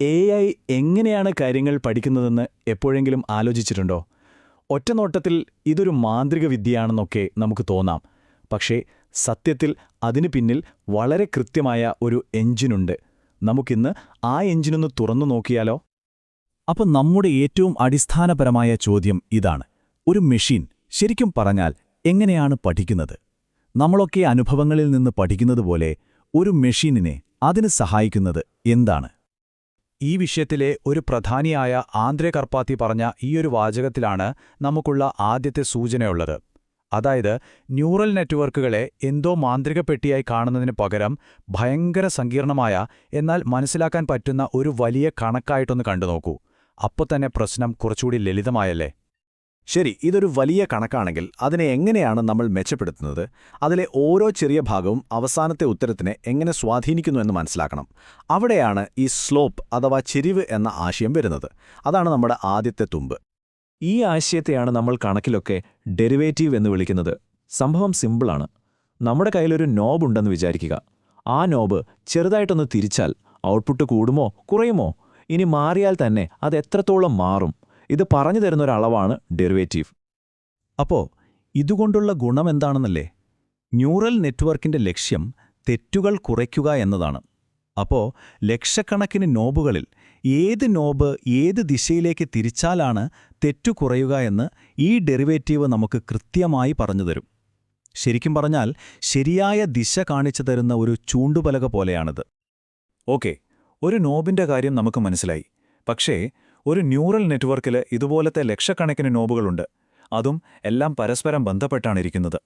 AI എങ്ങനെയാണ് കാര്യങ്ങൾ പഠിക്കുന്നതെന്ന് എപ്പോഴെങ്കിലും ആലോചിച്ചിട്ടുണ്ടോ? ഒറ്റനോട്ടത്തിൽ ഇതൊരു മാന്ത്രിക വിദ്യയാണെന്നൊക്കെ നമുക്ക് തോന്നാം. പക്ഷേ സത്യത്തിൽ അതിനു പിന്നിൽ വളരെ കൃത്യമായ ഒരു എഞ്ചിനുണ്ട്. നമുക്കിന്ന് ആ എഞ്ചിനൊന്ന് തുറന്നു നോക്കിയാലോ? അപ്പോൾ നമ്മുടെ ഏറ്റവും അടിസ്ഥാനപരമായ ചോദ്യം ഇതാണ്. ഒരു മെഷീൻ ശരിക്കും പറഞ്ഞാൽ എങ്ങനെയാണ് പഠിക്കുന്നത്? നമ്മളൊക്കെ അനുഭവങ്ങളിൽ നിന്ന് പഠിക്കുന്നതുപോലെ ഒരു മെഷീനിനെ അതിന് സഹായിക്കുന്നത് എന്താണ്? ഈ വിഷയത്തിലെ ഒരു പ്രധാനിയായ ആന്ദ്രേ കർപ്പാത്തി പറഞ്ഞ ഈയൊരു വാചകത്തിലാണ് നമുക്കുള്ള ആദ്യത്തെ സൂചനയുള്ളത്. അതായത് ന്യൂറൽ നെറ്റ്വർക്കുകളെ എന്തോ മാന്ത്രിക പെട്ടിയായി കാണുന്നതിന് പകരം ഭയങ്കര സങ്കീർണമായ എന്നാൽ മനസ്സിലാക്കാൻ പറ്റുന്ന ഒരു വലിയ കണക്കായിട്ടൊന്ന് കണ്ടുനോക്കൂ. അപ്പോൾ തന്നെ പ്രശ്നം കുറച്ചുകൂടി ലളിതമായല്ലേ? ശരി, ഇതൊരു വലിയ കണക്കാണെങ്കിൽ അതിനെ എങ്ങനെയാണ് നമ്മൾ മെച്ചപ്പെടുത്തുന്നത്? അതിലെ ഓരോ ചെറിയ ഭാഗവും അവസാനത്തെ ഉത്തരത്തിനെ എങ്ങനെ സ്വാധീനിക്കുന്നു എന്ന് മനസ്സിലാക്കണം. അവിടെയാണ് ഈ സ്ലോപ്പ് അഥവാ ചെരിവ് എന്ന ആശയം വരുന്നത്. അതാണ് നമ്മുടെ ആദ്യത്തെ തുമ്പ്. ഈ ആശയത്തെയാണ് നമ്മൾ കണക്കിലൊക്കെ ഡെറിവേറ്റീവ് എന്ന് വിളിക്കുന്നത്. സംഭവം സിമ്പിളാണ്. നമ്മുടെ കയ്യിലൊരു നോബ് ഉണ്ടെന്ന് വിചാരിക്കുക. ആ നോബ് ചെറുതായിട്ടൊന്ന് തിരിച്ചാൽ ഔട്ട്പുട്ട് കൂടുമോ കുറയുമോ? ഇനി മാറിയാൽ തന്നെ അത് എത്രത്തോളം മാറും? ഇത് പറഞ്ഞു തരുന്നൊരളവാണ് ഡെറിവേറ്റീവ്. അപ്പോൾ ഇതുകൊണ്ടുള്ള ഗുണമെന്താണെന്നല്ലേ? ന്യൂറൽ നെറ്റ്വർക്കിന്റെ ലക്ഷ്യം തെറ്റുകൾ കുറയ്ക്കുക എന്നതാണ്. അപ്പോൾ ലക്ഷക്കണക്കിന് നോബുകളിൽ ഏത് നോബ് ഏത് ദിശയിലേക്ക് തിരിച്ചാലാണ് തെറ്റു കുറയുക എന്ന് ഈ ഡെറിവേറ്റീവ് നമുക്ക് കൃത്യമായി പറഞ്ഞുതരും. ശരിക്കും പറഞ്ഞാൽ ശരിയായ ദിശ കാണിച്ചു തരുന്ന ഒരു ചൂണ്ടുപലക പോലെയാണിത്. ഓക്കെ, ഒരു നോബിന്റെ കാര്യം നമുക്ക് മനസ്സിലായി. പക്ഷേ ഒരു ന്യൂറൽ നെറ്റ്വർക്കിൽ ഇതുപോലത്തെ ലക്ഷക്കണക്കിന് നോബുകളുണ്ട്. അതും എല്ലാം പരസ്പരം ബന്ധപ്പെട്ടാണിരിക്കുന്നത്.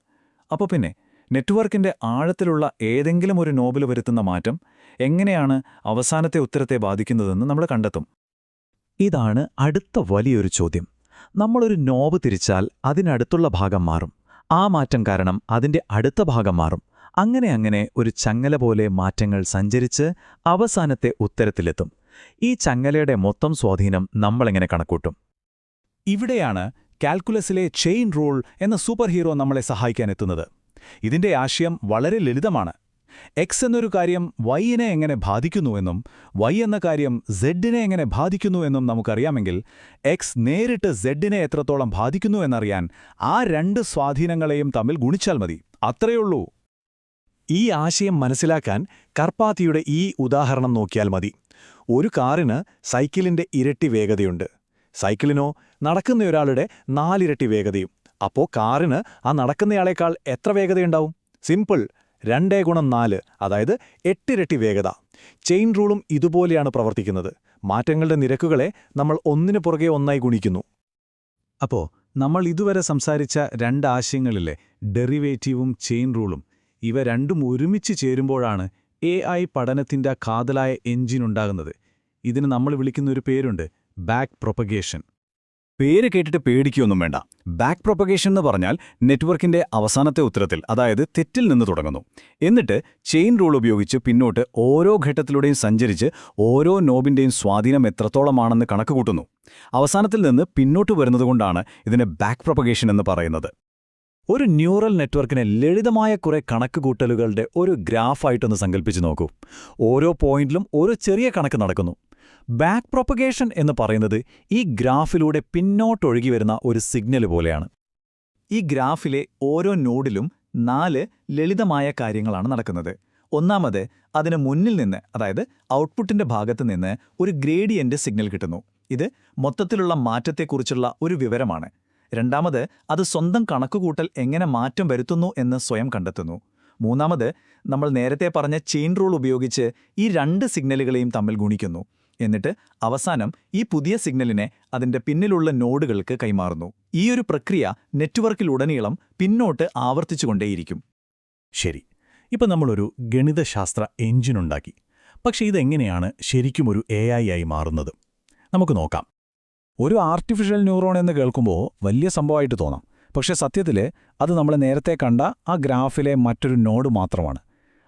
അപ്പോൾ പിന്നെ നെറ്റ്വർക്കിന്റെ ആഴത്തിലുള്ള ഏതെങ്കിലും ഒരു നോബിൽ വരുത്തുന്ന മാറ്റം എങ്ങനെയാണ് അവസാനത്തെ ഉത്തരത്തെ ബാധിക്കുന്നതെന്ന് നമ്മൾ കണ്ടെത്തും. ഇതാണ് അടുത്ത വലിയൊരു ചോദ്യം. നമ്മളൊരു നോബ് തിരിച്ചാൽ അതിനടുത്തുള്ള ഭാഗം മാറും. ആ മാറ്റം കാരണം അതിന്റെ അടുത്ത ഭാഗം മാറും. അങ്ങനെ ഒരു ചങ്ങല പോലെ മാറ്റങ്ങൾ സഞ്ചരിച്ച് അവസാനത്തെ ഉത്തരത്തിലെത്തും. ഈ ചങ്ങലയുടെ മൊത്തം സ്വാധീനം നമ്മളെങ്ങനെ കണക്കൂട്ടും? ഇവിടെയാണ് കാൽക്കുലസിലെ ചെയിൻ റൂൾ എന്ന സൂപ്പർ ഹീറോ നമ്മളെ സഹായിക്കാനെത്തുന്നത്. ഇതിന്റെ ആശയം വളരെ ലളിതമാണ്. എക്സ് എന്നൊരു കാര്യം വൈനെ എങ്ങനെ ബാധിക്കുന്നുവെന്നും വൈ എന്ന കാര്യം സെഡിനെ എങ്ങനെ ബാധിക്കുന്നുവെന്നും നമുക്കറിയാമെങ്കിൽ എക്സ് നേരിട്ട് സെഡിനെ എത്രത്തോളം ബാധിക്കുന്നു എന്നറിയാൻ ആ രണ്ട് സ്വാധീനങ്ങളെയും തമ്മിൽ ഗുണിച്ചാൽ മതി. അത്രയുള്ളൂ. ഈ ആശയം മനസ്സിലാക്കാൻ കർപ്പാത്തിയുടെ ഈ ഉദാഹരണം നോക്കിയാൽ മതി. ഒരു കാറിന് സൈക്കിളിന്റെ ഇരട്ടി വേഗതയുണ്ട്. സൈക്കിളിനോ നടക്കുന്നയൊരാളുടെ 4 ഇരട്ടി വേഗതയും. അപ്പോൾ കാറിന് ആ നടക്കുന്നയാളേക്കാൾ എത്ര വേഗതയുണ്ടാവും? സിമ്പിൾ, 2 × 4, അതായത് 8 ഇരട്ടി വേഗത. ചെയിൻ റൂളും ഇതുപോലെയാണ് പ്രവർത്തിക്കുന്നത്. മാറ്റങ്ങളുടെ നിരക്കുകളെ നമ്മൾ ഒന്നിനു പുറകെ ഒന്നായി ഗുണിക്കുന്നു. അപ്പോൾ നമ്മൾ ഇതുവരെ സംസാരിച്ച രണ്ട് ആശയങ്ങളിലെ ഡെറിവേറ്റീവും ചെയിൻ റൂളും, ഇവ രണ്ടും ഒരുമിച്ച് ചേരുമ്പോഴാണ് AI പഠനത്തിന്റെ കാതലായ എഞ്ചിനുണ്ടാകുന്നത്. ഇതിന് നമ്മൾ വിളിക്കുന്നൊരു പേരുണ്ട്, ബാക്ക് പ്രൊപ്പഗേഷൻ. പേര് കേട്ടിട്ട് പേടിക്കൊന്നും വേണ്ട. ബാക്ക് പ്രൊപ്പഗേഷൻ എന്ന് പറഞ്ഞാൽ നെറ്റ്വർക്കിന്റെ അവസാനത്തെ ഉത്തരത്തിൽ, അതായത് തെറ്റിൽ നിന്ന് തുടങ്ങുന്നു. എന്നിട്ട് ചെയിൻ റൂൾ ഉപയോഗിച്ച് പിന്നോട്ട് ഓരോ ഘട്ടത്തിലൂടെയും സഞ്ചരിച്ച് ഓരോ നോബിന്റെയും സ്വാധീനം എത്രത്തോളമാണെന്ന് കണക്കുകൂട്ടുന്നു. അവസാനത്തിൽ നിന്ന് പിന്നോട്ട് വരുന്നതുകൊണ്ടാണ് ഇതിനെ ബാക്ക് പ്രൊപ്പഗേഷൻ എന്ന് പറയുന്നത്. ഒരു ന്യൂറൽ നെറ്റ്വർക്കിനെ ലളിതമായ കുറേ കണക്കുകൂട്ടലുകളുടെ ഒരു ഗ്രാഫായിട്ടൊന്ന് സങ്കല്പിച്ചു നോക്കൂ. ഓരോ പോയിന്റിലും ഓരോ ചെറിയ കണക്ക് നടക്കുന്നു. ബാക്ക് പ്രൊപ്പഗേഷൻ എന്ന് പറയുന്നത് ഈ ഗ്രാഫിലൂടെ പിന്നോട്ടൊഴുകി വരുന്ന ഒരു സിഗ്നൽ പോലെയാണ്. ഈ ഗ്രാഫിലെ ഓരോ നോഡിലും 4 ലളിതമായ കാര്യങ്ങളാണ് നടക്കുന്നത്. ഒന്നാമത്, അതിന് മുന്നിൽ നിന്ന്, അതായത് ഔട്ട്പുട്ടിന്റെ ഭാഗത്ത് നിന്ന് ഒരു ഗ്രേഡിയന്റ് സിഗ്നൽ കിട്ടുന്നു. ഇത് മൊത്തത്തിലുള്ള മാറ്റത്തെക്കുറിച്ചുള്ള ഒരു വിവരമാണ്. രണ്ടാമത്, അത് സ്വന്തം കണക്കുകൂട്ടൽ എങ്ങനെ മാറ്റം വരുത്തുന്നു എന്ന് സ്വയം കണ്ടെത്തുന്നു. മൂന്നാമത്, നമ്മൾ നേരത്തെ പറഞ്ഞ ചെയിൻ റൂൾ ഉപയോഗിച്ച് ഈ 2 സിഗ്നലുകളെയും തമ്മിൽ ഗുണിക്കുന്നു. എന്നിട്ട് അവസാനം ഈ പുതിയ സിഗ്നലിനെ അതിന്റെ പിന്നിലുള്ള നോഡുകൾക്ക് കൈമാറുന്നു. ഈയൊരു പ്രക്രിയ നെറ്റ്വർക്കിലുടനീളം പിന്നോട്ട് ആവർത്തിച്ചുകൊണ്ടേയിരിക്കും. ശരി, ഇപ്പം നമ്മളൊരു ഗണിതശാസ്ത്ര എഞ്ചിനുണ്ടാക്കി. പക്ഷേ ഇതെങ്ങനെയാണ് ശരിക്കും ഒരു AI ആയി മാറുന്നത്? നമുക്ക് നോക്കാം. ഒരു ആർട്ടിഫിഷ്യൽ ന്യൂറോൺ എന്ന് കേൾക്കുമ്പോൾ വലിയ സംഭവമായിട്ട് തോന്നാം. പക്ഷേ സത്യത്തിൽ അത് നമ്മൾ നേരത്തെ കണ്ട ആ ഗ്രാഫിലെ മറ്റൊരു നോഡ് മാത്രമാണ്.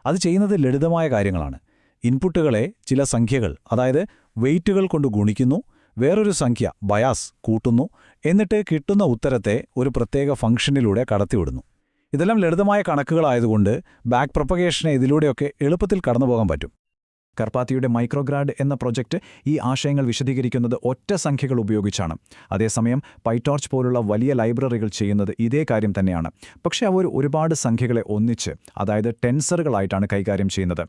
അത് ചെയ്യുന്നത് ലളിതമായ കാര്യങ്ങളാണ്. ഇൻപുട്ടുകളെ ചില സംഖ്യകൾ, അതായത് വെയ്റ്റുകൾ കൊണ്ട് ഗുണിക്കുന്നു, വേറൊരു സംഖ്യ ബയാസ് കൂട്ടുന്നു, എന്നിട്ട് കിട്ടുന്ന ഉത്തരത്തെ ഒരു പ്രത്യേക ഫംഗ്ഷനിലൂടെ കടത്തിവിടുന്നു. ഇതെല്ലാം ലളിതമായ കണക്കുകളായതുകൊണ്ട് ബാക്ക് പ്രൊപ്പഗേഷനെ ഇതിലൂടെയൊക്കെ എളുപ്പത്തിൽ കടന്നുപോകാൻ പറ്റും. കർപ്പാത്തിയുടെ മൈക്രോഗ്രാഡ് എന്ന പ്രൊജക്റ്റ് ഈ ആശയങ്ങൾ വിശദീകരിക്കുന്നത് ഒറ്റ സംഖ്യകൾ ഉപയോഗിച്ചാണ്. അതേസമയം പൈടോർച്ച് പോലുള്ള വലിയ ലൈബ്രറികൾ ചെയ്യുന്നത് ഇതേ കാര്യം തന്നെയാണ്. പക്ഷേ അവർ ഒരുപാട് സംഖ്യകളെ ഒന്നിച്ച്, അതായത് ടെൻസറുകളായിട്ടാണ് കൈകാര്യം ചെയ്യുന്നത്.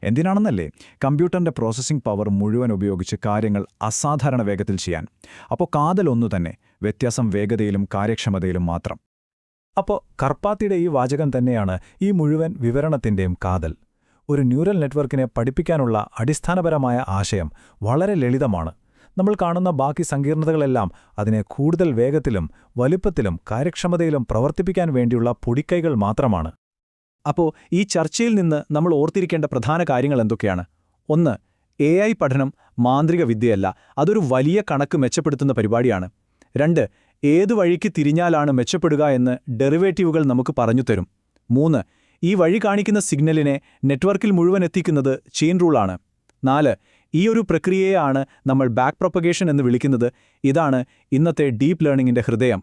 എന്തിനാണെന്നല്ലേ? കമ്പ്യൂട്ടറിൻ്റെ പ്രോസസ്സിംഗ് പവർ മുഴുവൻ ഉപയോഗിച്ച് കാര്യങ്ങൾ അസാധാരണ വേഗത്തിൽ ചെയ്യാൻ. അപ്പോൾ കാതൽ ഒന്നു തന്നെ, വ്യത്യാസം വേഗതയിലും കാര്യക്ഷമതയിലും മാത്രം. അപ്പോൾ കർപ്പാത്തിയുടെ ഈ വാചകം തന്നെയാണ് ഈ മുഴുവൻ വിവരണത്തിൻ്റെയും കാതൽ. ഒരു ന്യൂറൽ നെറ്റ്വർക്കിനെ പഠിപ്പിക്കാനുള്ള അടിസ്ഥാനപരമായ ആശയം വളരെ ലളിതമാണ്. നമ്മൾ കാണുന്ന ബാക്കി സങ്കീർണതകളെല്ലാം അതിനെ കൂടുതൽ വേഗത്തിലും വലുപ്പത്തിലും കാര്യക്ഷമതയിലും പ്രവർത്തിപ്പിക്കാൻ വേണ്ടിയുള്ള പൊടിക്കൈകൾ മാത്രമാണ്. അപ്പോൾ ഈ ചർച്ചയിൽ നിന്ന് നമ്മൾ ഓർത്തിരിക്കേണ്ട പ്രധാന കാര്യങ്ങൾ എന്തൊക്കെയാണ്? 1. AI പഠനം മാന്ത്രിക വിദ്യയല്ല, അതൊരു വലിയ കണക്ക് മെച്ചപ്പെടുത്തുന്ന പരിപാടിയാണ്. 2. ഏതു വഴിക്ക് തിരിഞ്ഞാലാണ് മെച്ചപ്പെടുക എന്ന് ഡെറിവേറ്റീവുകൾ നമുക്ക് പറഞ്ഞുതരും. 3. ഈ വഴി കാണിക്കുന്ന സിഗ്നലിനെ നെറ്റ്വർക്കിൽ മുഴുവൻ എത്തിക്കുന്നത് ചെയിൻ റൂളാണ്. 4. ഈ ഒരു പ്രക്രിയയെയാണ് നമ്മൾ ബാക്ക് പ്രൊപ്പഗേഷൻ എന്ന് വിളിക്കുന്നത്. ഇതാണ് ഇന്നത്തെ ഡീപ്പ് ലേണിംഗിന്റെ ഹൃദയം.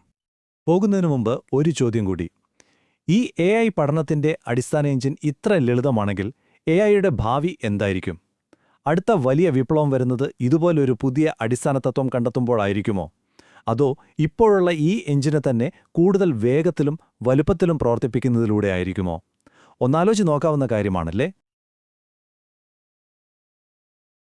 പോകുന്നതിനു മുമ്പ് ഒരു ചോദ്യം കൂടി. ഈ AI പഠനത്തിന്റെ അടിസ്ഥാന എഞ്ചിൻ ഇത്ര ലളിതമാണെങ്കിൽ AIയുടെ ഭാവി എന്തായിരിക്കും? അടുത്ത വലിയ വിപ്ലവം വരുന്നത് ഇതുപോലൊരു പുതിയ അടിസ്ഥാന തത്വം കണ്ടെത്തുമ്പോഴായിരിക്കുമോ? അതോ ഇപ്പോഴുള്ള ഈ എഞ്ചിനെ തന്നെ കൂടുതൽ വേഗത്തിലും വലുപ്പത്തിലും പ്രവർത്തിപ്പിക്കുന്നതിലൂടെ ആയിരിക്കുമോ? ഒന്നാലോചിച്ച് നോക്കാവുന്ന കാര്യമാണല്ലേ?